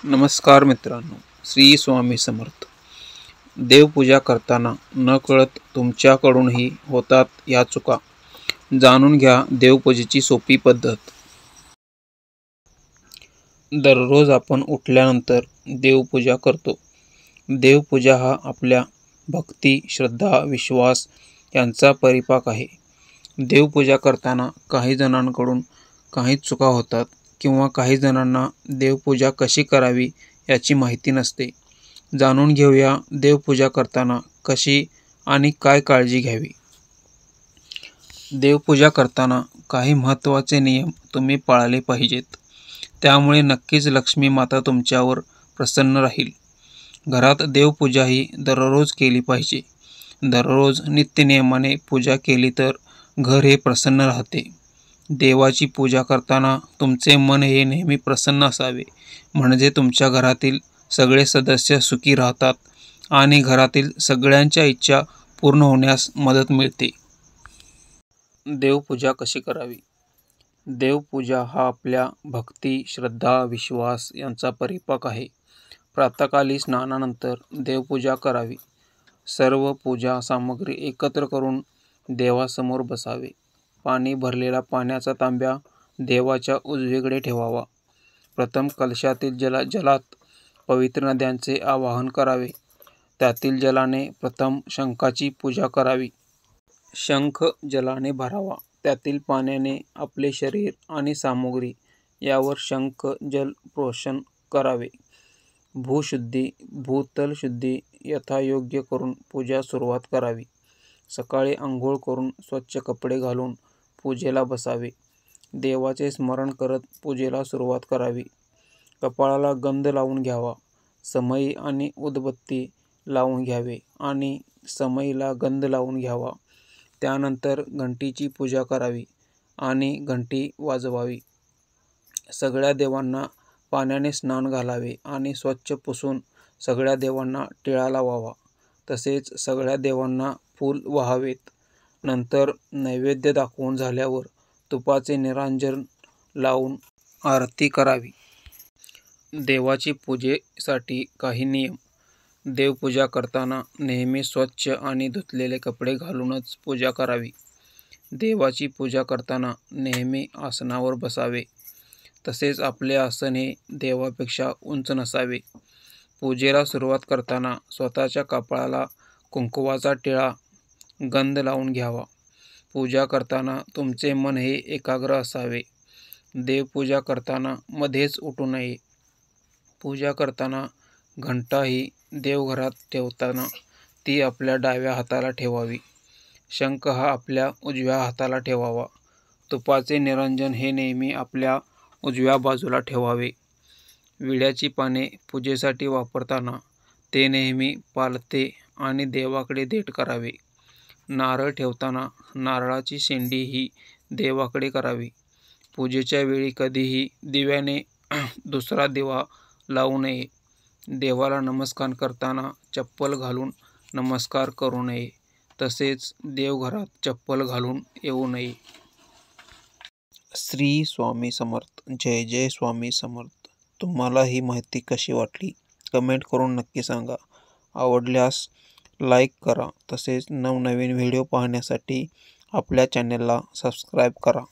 नमस्कार मित्रांनो, श्री स्वामी समर्थ. देवपूजा करताना नकळत तुमच्याकडूनही होतात या चुका. जाणून घ्या देवपूजेची सोपी पद्धत. दररोज आपण उठल्यानंतर देवपूजा करतो. देवपूजा हा आपल्या भक्ती, श्रद्धा, विश्वास यांचा परिपाक आहे. देवपूजा करताना काही जणांकडून काही चुका होतात किंवा काही जणांना देवपूजा कशी करावी याची माहिती नसते. जाणून घेऊया देवपूजा करताना कशी आणि काय काळजी घ्यावी. देवपूजा करताना काही महत्त्वाचे नियम तुम्ही पाळले पाहिजेत. त्यामुळे नक्कीच लक्ष्मी माता तुमच्यावर प्रसन्न राहील. घरात देवपूजा ही दररोज केली पाहिजे. दररोज नित्यनियमाने पूजा केली तर घर हे प्रसन्न राहते. देवाची पूजा करताना तुमचे मन हे नेहमी प्रसन्न असावे, म्हणजे तुमच्या घरातील सगळे सदस्य सुखी राहतात आणि घरातील सगळ्यांच्या इच्छा पूर्ण होण्यास मदत मिळते. देवपूजा कशी करावी? देवपूजा हा आपल्या भक्ती, श्रद्धा, विश्वास यांचा परिपाक आहे. प्रातःकाली स्नानानंतर देवपूजा करावी. सर्व पूजा सामग्री एकत्र करून देवासमोर बसावे. पाणी भरलेला पाण्याचा तांब्या देवाच्या उजवीकडे ठेवावा. प्रथम कलशातील जलात पवित्र नद्यांचे आवाहन करावे. त्यातील जलाने प्रथम शंखाची पूजा करावी. शंख जलाने भरावा. त्यातील पाण्याने आपले शरीर आणि सामग्री यावर शंख जल प्रोक्षण करावे. भूशुद्धी, भूतल शुद्धी यथायोग्य करून पूजा सुरुवात करावी. सकाळी आंघोळ करून स्वच्छ कपडे घालून पूजेला बसावे. देवाचे स्मरण करत पूजेला सुरुवात करावी. कपाळाला गंध लावून घ्यावा. समई आणि उदबत्ती लावून घ्यावे आणि समईला गंध लावून घ्यावा. त्यानंतर घंटीची पूजा करावी आणि घंटी वाजवावी. सगळ्या देवांना पाण्याने स्नान घालावे आणि स्वच्छ पुसून सगळ्या देवांना टिळा लावावा. तसेच सगळ्या देवांना फूल वाहावेत. नंतर नैवेद्य दाखवून झाल्यावर तुपाचे निरांजन लावून आरती करावी. देवाची पूजेसाठी काही नियम. देवपूजा करताना नेहमी स्वच्छ आणि धुतलेले कपडे घालूनच पूजा करावी. देवाची पूजा करताना नेहमी आसनावर बसावे. तसेच आपले आसन हे देवापेक्षा उंच नसावे. पूजेला सुरुवात करताना स्वतःच्या कपाळाला कुंकवाचा टिळा, गंध लावून घ्यावा. पूजा करताना तुमचे मन हे एकाग्र असावे. देवपूजा करताना मध्येच उठू नये. पूजा करताना घंटा ही देवघरात ठेवताना ती आपल्या डाव्या हाताला ठेवावी. शंख हा आपल्या उजव्या हाताला ठेवावा. तुपाचे निरांजन हे नेहमी आपल्या उजव्या बाजूला ठेवावे. विड्याची पाने पूजेसाठी वापरताना ते नेहमी पालथे आणि देवाकडे देठ करावे. नारळ ठेवताना नारळाची शेंडी ही देवाकडे करावी. पूजेच्या वेळी कधीही दिव्याने दुसरा दिवा लावू नये. देवाला नमस्कार करताना चप्पल घालून नमस्कार करू नये. तसेच देवघरात चप्पल घालून येऊ नये. श्री स्वामी समर्थ. जय जय स्वामी समर्थ. तुम्हाला ही माहिती कशी वाटली कमेंट करून नक्की सांगा. आवडल्यास लाईक करा. तसेच नवनवीन व्हिडिओ पाहण्यासाठी आपल्या चॅनलला सबस्क्राईब करा.